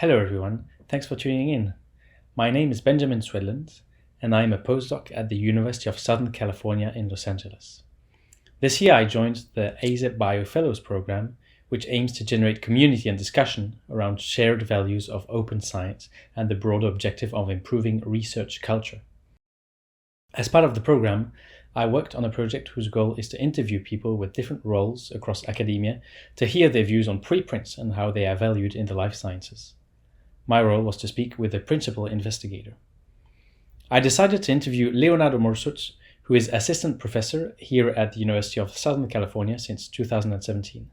Hello everyone, thanks for tuning in. My name is Benjamin Swedlund, and I am a postdoc at the University of Southern California in Los Angeles. This year I joined the AZ Bio Fellows program, which aims to generate community and discussion around shared values of open science and the broader objective of improving research culture. As part of the program, I worked on a project whose goal is to interview people with different roles across academia to hear their views on preprints and how they are valued in the life sciences. My role was to speak with the principal investigator. I decided to interview Leonardo Morsut, who is assistant professor here at the University of Southern California since 2017.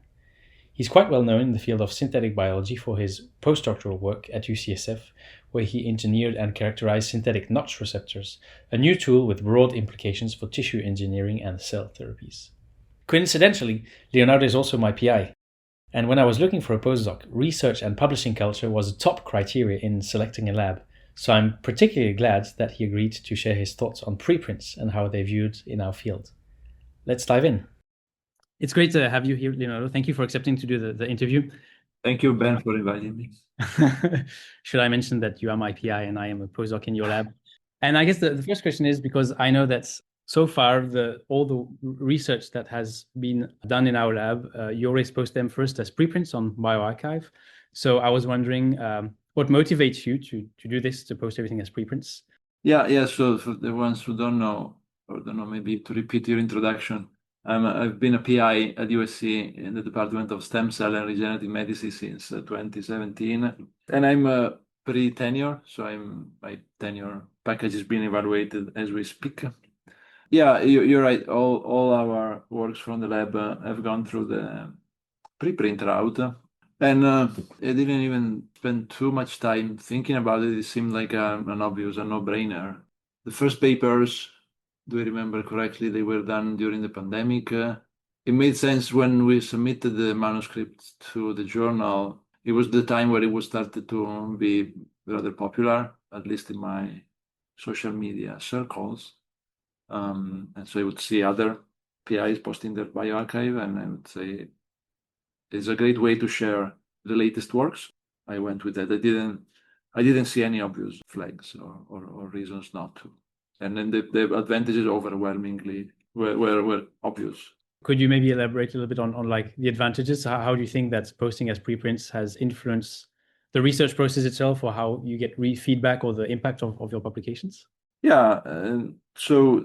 He's quite well known in the field of synthetic biology for his postdoctoral work at UCSF, where he engineered and characterized synthetic Notch receptors, a new tool with broad implications for tissue engineering and cell therapies. Coincidentally, Leonardo is also my PI. And when I was looking for a postdoc, research and publishing culture was a top criteria in selecting a lab, so I'm particularly glad that he agreed to share his thoughts on preprints and how they're viewed in our field. Let's dive in. It's great to have you here, Leonardo. Thank you for accepting to do the interview. Thank you, Ben, for inviting me. Should I mention that you are my PI and I am a postdoc in your lab? And I guess the first question is, because I know that so far all the research that has been done in our lab, you always post them first as preprints on bioRxiv. So I was wondering what motivates you to do this, to post everything as preprints? Yeah. So for the ones who don't know, or don't know, maybe to repeat your introduction, I've been a PI at USC in the Department of Stem Cell and Regenerative Medicine since 2017, and I'm pre-tenure, so my tenure package is being evaluated as we speak. Yeah, you're right. All our works from the lab have gone through the preprint route. And I didn't even spend too much time thinking about it. It seemed like an obvious, a no-brainer. The first papers, do I remember correctly, they were done during the pandemic. It made sense when we submitted the manuscript to the journal. It was the time where it was started to be rather popular, at least in my social media circles. And so I would see other PIs posting their bioRxiv, and I would say, it's a great way to share the latest works. I went with that. I didn't see any obvious flags or reasons not to. And then the advantages overwhelmingly were obvious. Could you maybe elaborate a little bit on like the advantages? How do you think that posting as preprints has influenced the research process itself, or how you get feedback or the impact of your publications? Yeah, so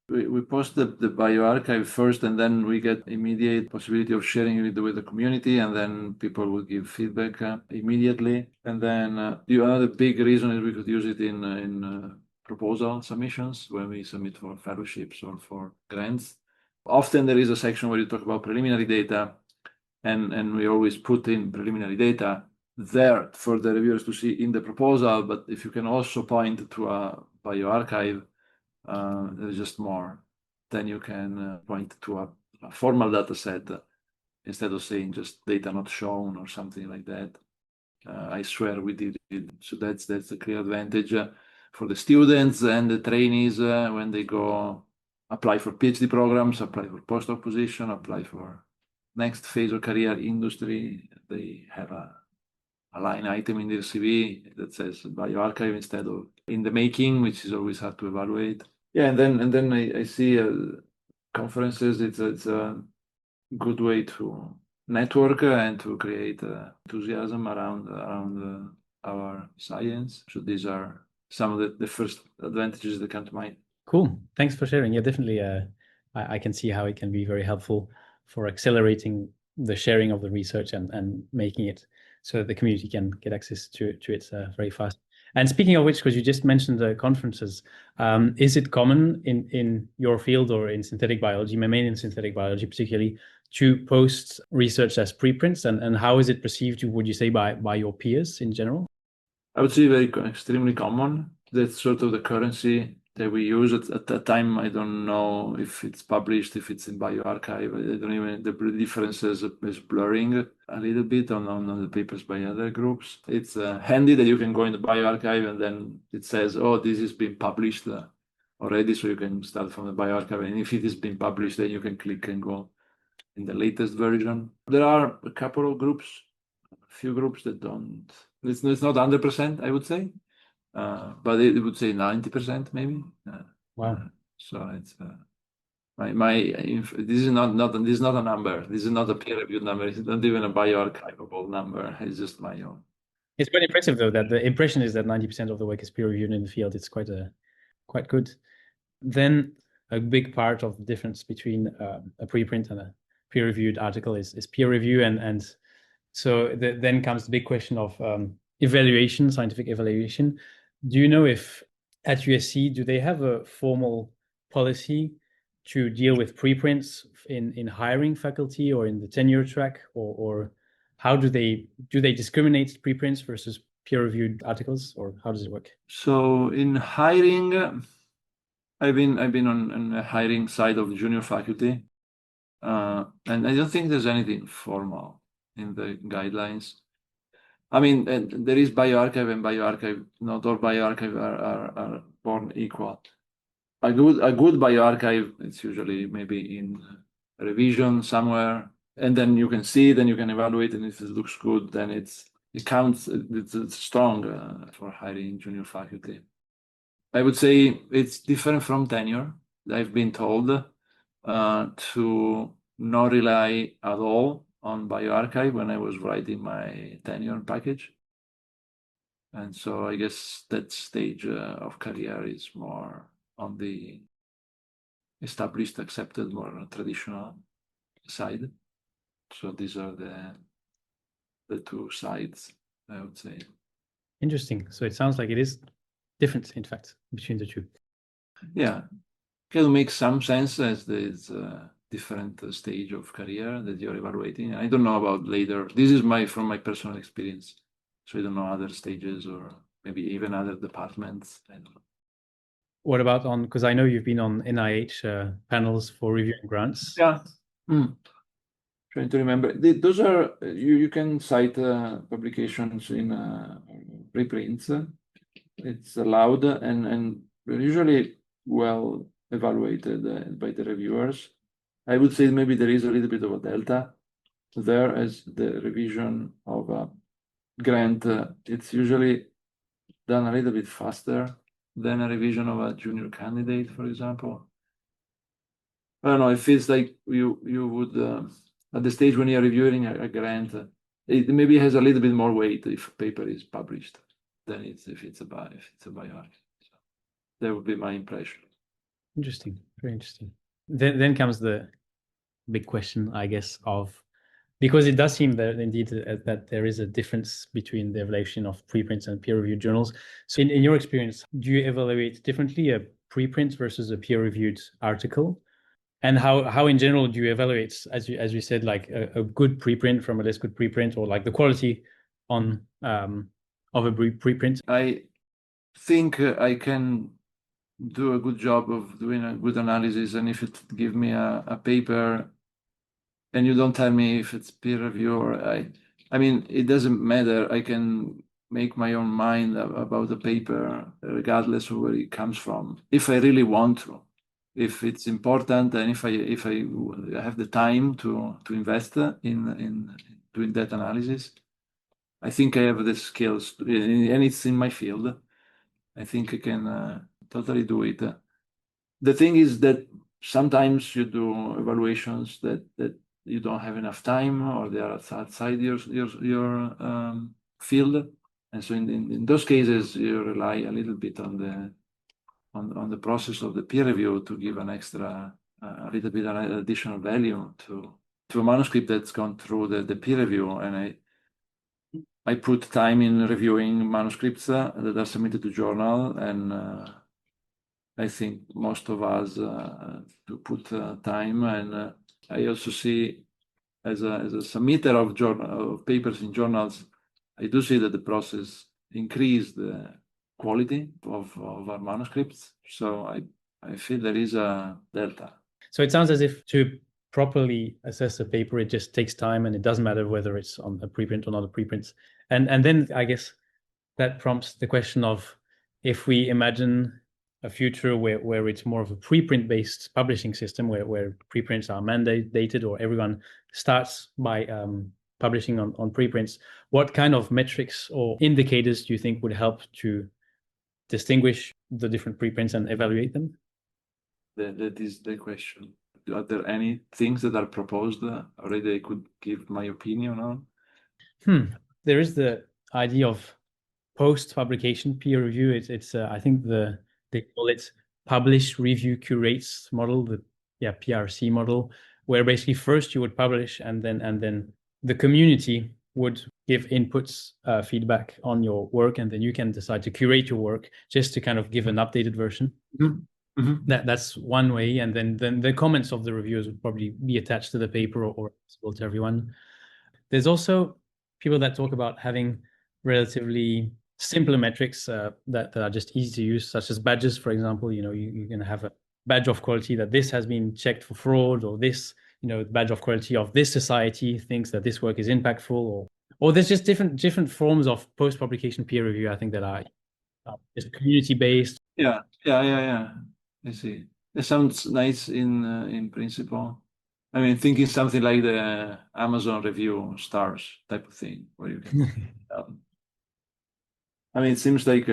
we post the bioRxiv first, and then we get immediate possibility of sharing it with the community, and then people will give feedback immediately. And then another big reason is we could use it in proposal submissions when we submit for fellowships or for grants. Often there is a section where you talk about preliminary data, and we always put in preliminary data there for the reviewers to see in the proposal. But if you can also point to a bioRxiv, there's just more. Then you can point to a formal data set instead of saying just data not shown or something like that. I swear we did it. So that's a clear advantage for the students and the trainees when they go apply for PhD programs, apply for postdoc position, apply for next phase of career industry. They have a line item in their CV that says bioRxiv instead of in the making, which is always hard to evaluate. Yeah, and then I see conferences. It's a good way to network and to create enthusiasm around our science. So these are some of the first advantages that come to mind. Cool. Thanks for sharing. Yeah, definitely. I can see how it can be very helpful for accelerating the sharing of the research and making it so that the community can get access to it very fast. And speaking of which, because you just mentioned the conferences, is it common in your field or in synthetic biology, mainly in synthetic biology particularly, to post research as preprints? And how is it perceived, would you say, by your peers in general? I would say extremely common. That's sort of the currency that we use at that time. I don't know if it's published, if it's in bioRxiv. I don't even, the differences is blurring a little bit on the papers by other groups. It's handy that you can go in the bioRxiv and then it says, oh, this has been published already, so you can start from the bioRxiv. And if it has been published, then you can click and go in the latest version. There are a couple of groups few groups that don't. It's not 100%, I would say, but it would say 90% maybe. Wow. So it's this is not a number. This is not a peer-reviewed number. It's not even a bioarchivable number. It's just my own. It's quite impressive though that the impression is that 90% of the work is peer reviewed in the field. It's quite good. Then a big part of the difference between a preprint and a peer-reviewed article is peer review, and so then comes the big question of evaluation, scientific evaluation. Do you know if at USC do they have a formal policy to deal with preprints in hiring faculty or in the tenure track, or how do they discriminate preprints versus peer-reviewed articles, or how does it work? So in hiring, I've been on the hiring side of junior faculty, and I don't think there's anything formal in the guidelines. I mean, there is bioarchive and bioarchive. Not all bioarchive are born equal. A good bioarchive, it's usually maybe in a revision somewhere, and then you can see it and you can evaluate, and if it looks good, then it counts. It's strong for hiring junior faculty. I would say it's different from tenure. I've been told to not rely at all on bioarchive when I was writing my tenure package. And so I guess that stage of career is more on the established, accepted, more traditional side. So these are the two sides, I would say. Interesting. So it sounds like it is different, in fact, between the two. Yeah, can make some sense as there's a different stage of career that you're evaluating. I don't know about later. This is from my personal experience. So I don't know other stages or maybe even other departments. I don't know. What about because I know you've been on NIH panels for reviewing grants. Yeah. Trying to remember. Those are, you can cite publications in preprints. It's allowed and usually well evaluated by the reviewers. I would say maybe there is a little bit of a delta there as the revision of a grant. It's usually done a little bit faster than a revision of a junior candidate, for example. I don't know, it feels like you would, at the stage when you're reviewing a grant, it maybe has a little bit more weight if a paper is published than if it's a bioarchive. So that would be my impression. Interesting, very interesting. Then comes the big question, I guess, of because it does seem that indeed that there is a difference between the evaluation of preprints and peer-reviewed journals. So in your experience, do you evaluate differently a preprint versus a peer-reviewed article? And how in general do you evaluate, as you said, like a good preprint from a less good preprint, or like the quality on of a preprint? I think I can do a good job of doing a good analysis, and if it give me a paper and you don't tell me if it's peer review or I mean, it doesn't matter. I can make my own mind about the paper regardless of where it comes from, if I really want to, if it's important, and if I have the time to invest in doing that analysis. I think I have the skills, and it's in my field. I think I can totally do it. The thing is that sometimes you do evaluations that you don't have enough time, or they are outside your field, and so in those cases you rely a little bit on the process of the peer review to give an extra a little bit of additional value to a manuscript that's gone through the peer review. And I put time in reviewing manuscripts that are submitted to journal, and I think most of us do put time. And I also see as a submitter of papers in journals, I do see that the process increased the quality of our manuscripts. So I feel there is a delta. So it sounds as if to properly assess a paper, it just takes time, and it doesn't matter whether it's on a preprint or not a preprint. And then I guess that prompts the question of, if we imagine a future where it's more of a preprint based publishing system, where preprints are mandated, or everyone starts by publishing on preprints, what kind of metrics or indicators do you think would help to distinguish the different preprints and evaluate them? That is the question. Are there any things that are proposed already I could give my opinion on? There is the idea of post-publication peer review. It's I think they call it publish, review, curates model, the PRC model, where basically first you would publish and then the community would give inputs, feedback on your work, and then you can decide to curate your work just to kind of give an updated version. That's one way, and then the comments of the reviewers would probably be attached to the paper or accessible to everyone. There's also people that talk about having relatively simpler metrics that are just easy to use, such as badges, for example. You're going to have a badge of quality that this has been checked for fraud, or this, badge of quality of this society thinks that this work is impactful, or there's just different forms of post-publication peer review, I think, that are just community-based. Yeah. I see. It sounds nice in principle. I mean, thinking something like the Amazon review stars type of thing, where you can. I mean, it seems like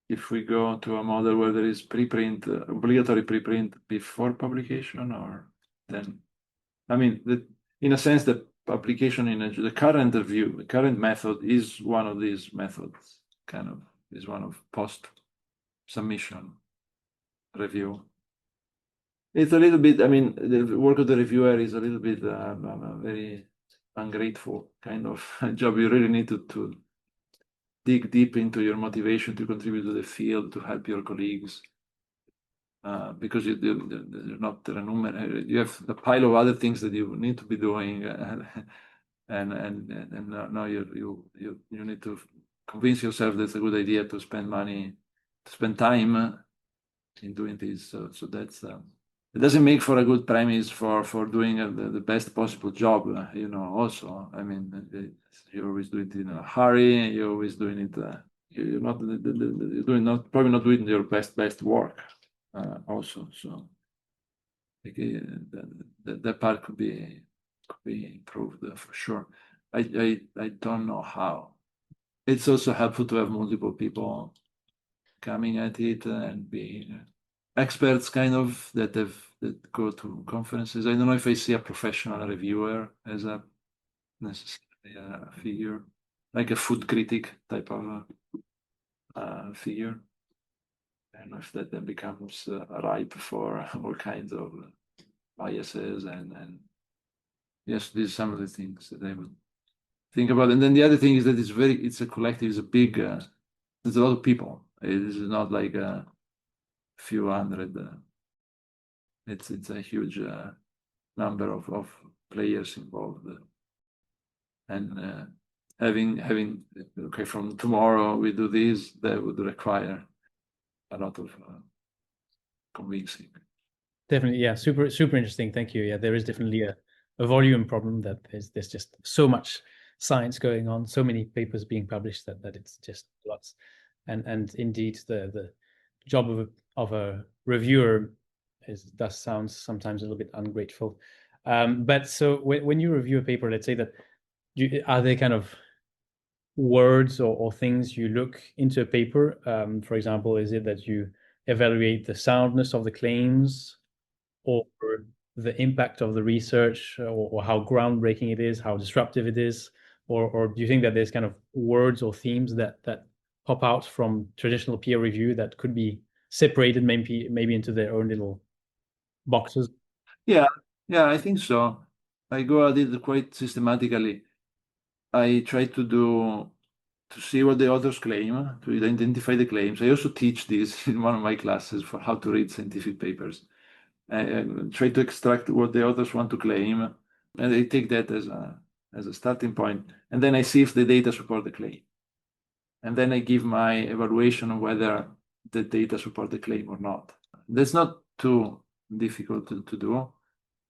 if we go to a model where there is preprint, obligatory preprint before publication, or then, I mean, in a sense, the publication the current review, the current method is one of these methods, kind of, is one of post-submission review. It's a little bit, I mean, the work of the reviewer is a little bit very ungrateful kind of job. You really need to dig deep into your motivation to contribute to the field, to help your colleagues, because you're not remunerated. You have a pile of other things that you need to be doing, and now you need to convince yourself that's a good idea to spend money, to spend time in doing this. So that's it doesn't make for a good premise for doing the best possible job. Also, I mean, you always do it in a hurry. You're always doing it. You're probably not doing your best work. Also, so that part could be improved for sure. I don't know how. It's also helpful to have multiple people coming at it and being experts, kind of, that go to conferences. I don't know if I see a professional reviewer as a necessarily a figure, like a food critic type of figure. I don't know if that then becomes ripe for all kinds of biases and yes, these are some of the things that I would think about. And then the other thing is that it's a collective, it's a big, there's a lot of people. It is not like a few hundred. It's a huge number of players involved, and having okay, from tomorrow we do this, that would require a lot of convincing. Definitely, yeah, super interesting. Thank you. Yeah, there is definitely a volume problem, that there's just so much science going on, so many papers being published that it's just lots. And indeed, the job of a reviewer does sound sometimes a little bit ungrateful. But so when you review a paper, let's say that, are there kind of words or things you look into a paper? For example, is it that you evaluate the soundness of the claims, or the impact of the research, or how groundbreaking it is, how disruptive it is, or do you think that there's kind of words or themes that pop out from traditional peer review that could be separated maybe into their own little boxes? Yeah, I think so. I go at it quite systematically. I try to see what the authors claim, to identify the claims. I also teach this in one of my classes for how to read scientific papers. I try to extract what the authors want to claim, and I take that as a starting point, and then I see if the data support the claim. And then I give my evaluation of whether the data support the claim or not. That's not too difficult to do.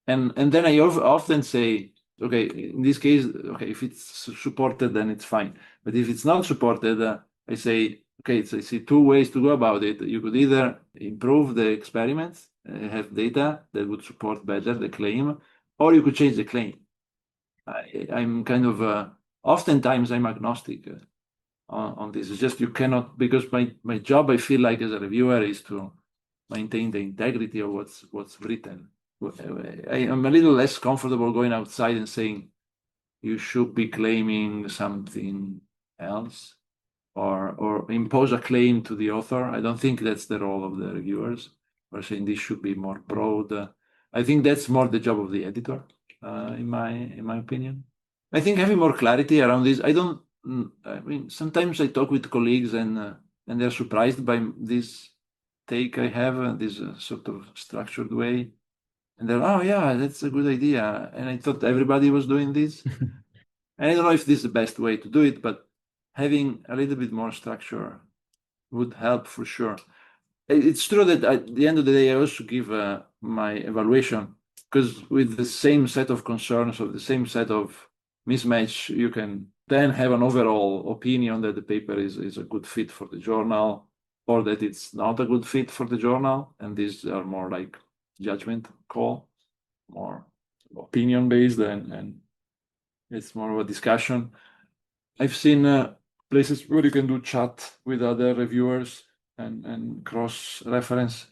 And then I often say, okay, in this case, okay, if it's supported, then it's fine. But if it's not supported, I say, okay, so I see two ways to go about it. You could either improve the experiments, have data that would support better the claim, or you could change the claim. I'm kind of oftentimes I'm agnostic on this. It's just you cannot, because my job, I feel like as a reviewer, is to maintain the integrity of what's written. I am a little less comfortable going outside and saying you should be claiming something else or impose a claim to the author. I don't think that's the role of the reviewers. Or saying this should be more broad. I think that's more the job of the editor, in my opinion. I think having more clarity around this. I mean, sometimes I talk with colleagues and they're surprised by this take I have, this sort of structured way, and they're, oh yeah, that's a good idea. And I thought everybody was doing this. And I don't know if this is the best way to do it, but having a little bit more structure would help for sure. It's true that at the end of the day, I also give my evaluation, because with the same set of concerns or the same set of mismatch, you can then have an overall opinion that the paper is a good fit for the journal or that it's not a good fit for the journal. And these are more like judgment call, more opinion based, and it's more of a discussion. I've seen places where you can do chat with other reviewers and cross reference.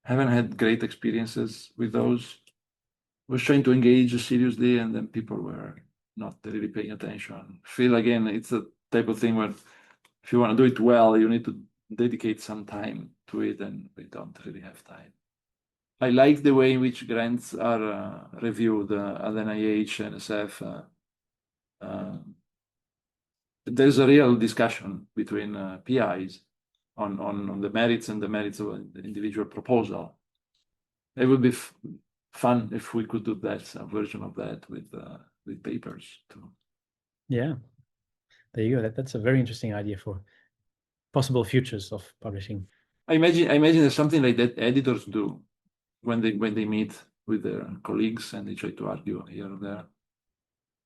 Haven't had great experiences with those. Was trying to engage seriously, and then people were not really paying attention. Feel again, it's a type of thing where if you want to do it well, you need to dedicate some time to it, and we don't really have time. I like the way in which grants are reviewed at NIH, NSF. There's a real discussion between PIs on the merits and the merits of the individual proposal. It would be fun if we could do that, a version of that with papers too. Yeah, there you go. That's a very interesting idea for possible futures of publishing. I imagine there's something like that editors do when they meet with their colleagues and they try to argue here and there.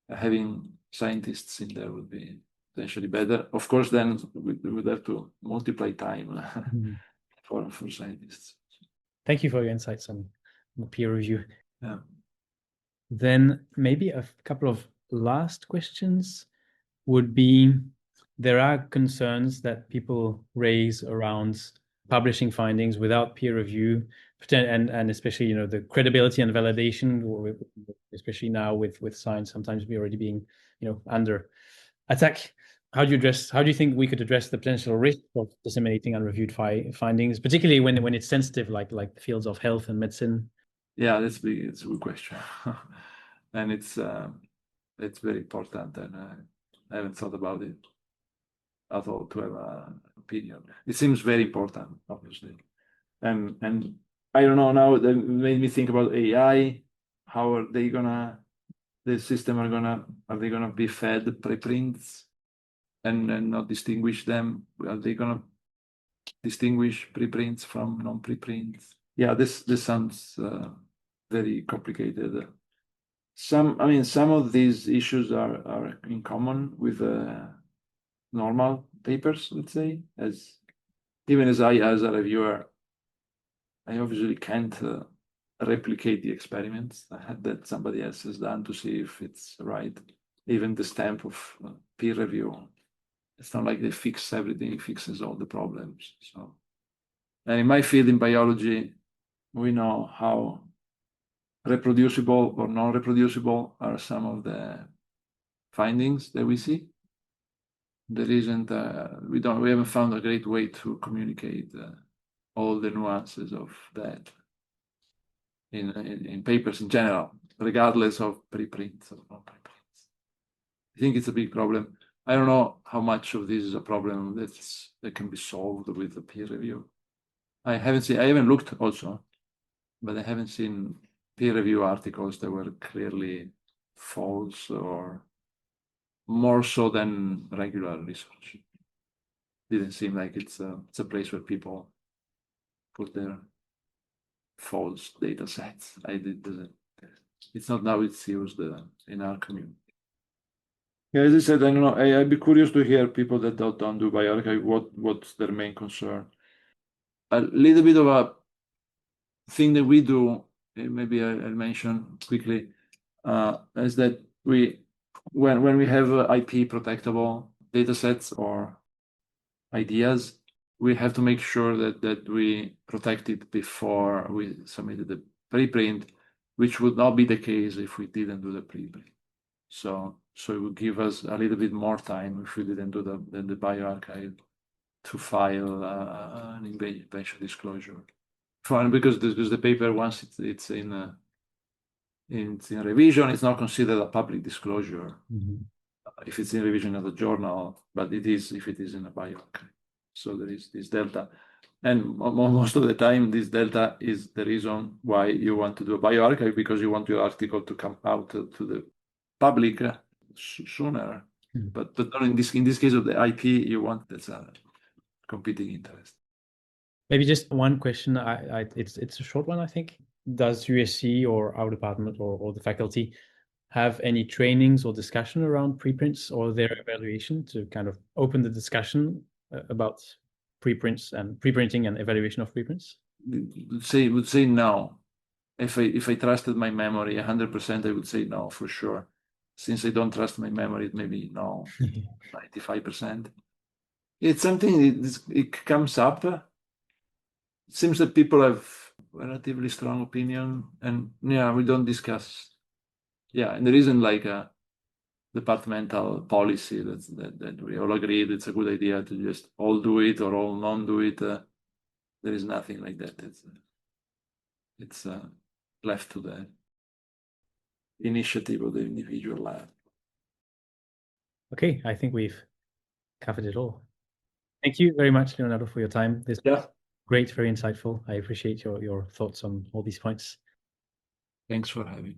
Having scientists in there would be potentially better. Of course, then we would have to multiply time for scientists. Thank you for your insights on peer review. Yeah. Then maybe a couple of last questions would be, there are concerns that people raise around publishing findings without peer review, and especially, the credibility and validation, especially now with science sometimes be already being, under attack. How do you think we could address the potential risk of disseminating unreviewed findings, particularly when it's sensitive, like the fields of health and medicine? Yeah, it's a good question. And it's very important, and I haven't thought about it at all to have an opinion. It seems very important, obviously. And I don't know, now that made me think about AI. How are they gonna, the system are they gonna be fed preprints and not distinguish them? Are they gonna distinguish preprints from non-preprints? Yeah, this sounds very complicated. Some of these issues are in common with normal papers, let's say. As a reviewer, I obviously can't replicate the experiments that somebody else has done to see if it's right. Even the stamp of peer review, it's not like they fix everything, it fixes all the problems. So, and in my field in biology, we know how reproducible or non-reproducible are some of the findings that we see. There isn't, we haven't found a great way to communicate all the nuances of that in papers in general, regardless of preprints or non-preprints. I think it's a big problem. I don't know how much of this is a problem that can be solved with the peer review. I haven't looked also, but I haven't seen peer review articles that were clearly false, or more so than regular research. Didn't seem like it's a place where people put their false data sets. It's not how it's used in our community. Yeah, as I said, I don't know. I'd be curious to hear people that don't do bioarchive, what's their main concern. A little bit of a thing that we do, maybe I'll mention quickly, is that we when we have IP protectable data sets or ideas, we have to make sure that we protect it before we submitted the preprint, which would not be the case if we didn't do the preprint. So it would give us a little bit more time if we didn't do the bioarchive to file an invention disclosure. Fine, because the paper, once it's in revision, it's not considered a public disclosure. If it's in revision of the journal, but it is if it is in a bioarchive. So there is this delta. And most of the time, this delta is the reason why you want to do a bioarchive, because you want your article to come out to the public sooner. But not in this case of the IP, you want that's a competing interest. Maybe just one question. It's a short one, I think. Does USC or our department or the faculty have any trainings or discussion around preprints or their evaluation to kind of open the discussion about preprints and preprinting and evaluation of preprints? Would say no. If I trusted my memory 100%, I would say no for sure. Since I don't trust my memory, maybe no, 95%. It's something it comes up. It seems that people have relatively strong opinion, and yeah, we don't discuss. Yeah, and there isn't like a departmental policy that we all agreed it's a good idea to just all do it or all non do it. There is nothing like that. It's left to the initiative of the individual lab. Okay, I think we've covered it all. Thank you very much, Leonardo, for your time. This was great, very insightful. I appreciate your thoughts on all these points. Thanks for having me.